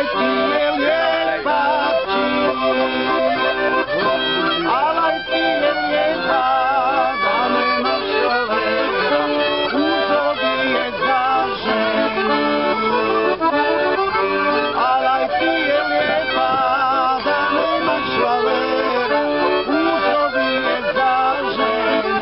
Alaj ti je lijepa Alaj ti je lijepa, da nema šalera, uzovi je za ženu. Alaj ti je lijepa, da nema šalera, uzovi je za ženu.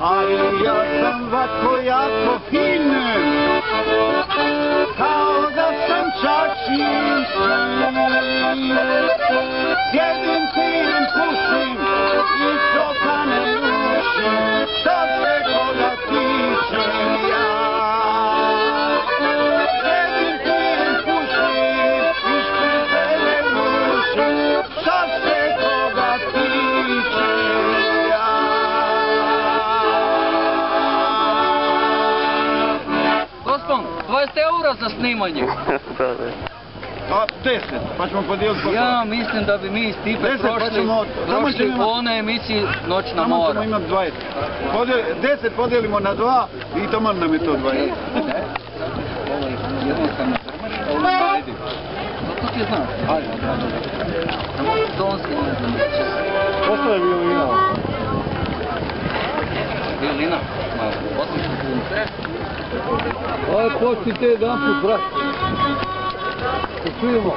Ali ja sam ovako jako fin, kao da sam čačin sin. Sjedim, pijem, pušim i čoka ne rušim, šta se koga tiče ja. Sjedim, pijem, pušim i škrte ne rušim, šta se koga tiče ja. Gospon, 20 eura za snimanje. A 10, pa ćemo podijeliti po Ja mislim da bi mi s Stipe 10, pa ćemo- prošli u onoj emisiji Noćna Tamo mora. ćemo imati 20. 10 podijelimo na 2 i taman nam je to 20. Ovo je jednostavno krmač, a ovo ne vidi. To ti znaš. Ajde, samo tonski ne znam. Pošto je violina? Violina? Malo, 800 kuna. Aj, počnite jedan put, brat. Se čujemo.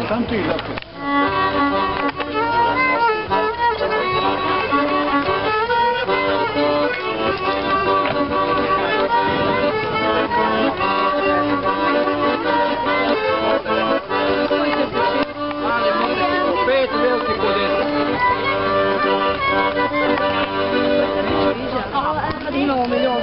Tam ti zapis. Imamo milion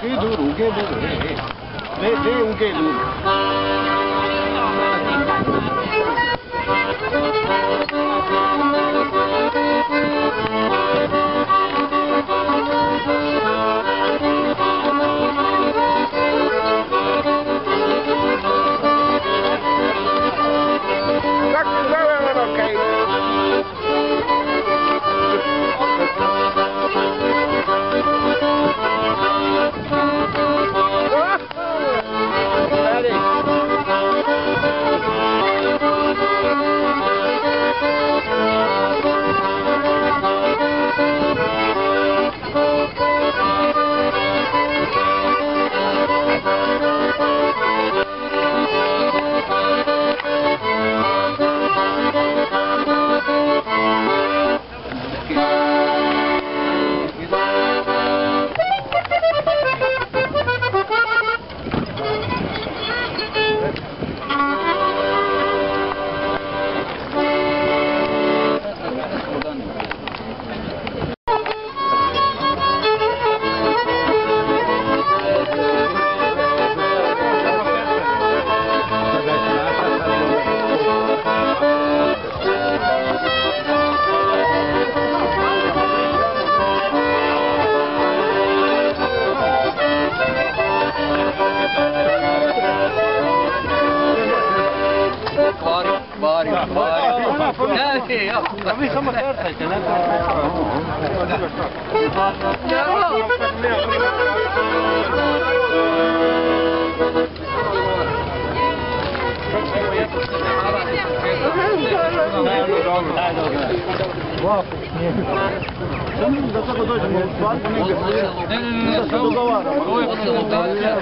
G-dur, u G-dur. Ne, D u G-dur. A vi samo crtajte, ne Da tako dođemo u stvarku negdje. Ne, da se dogovaramo. Ovo je lokacija,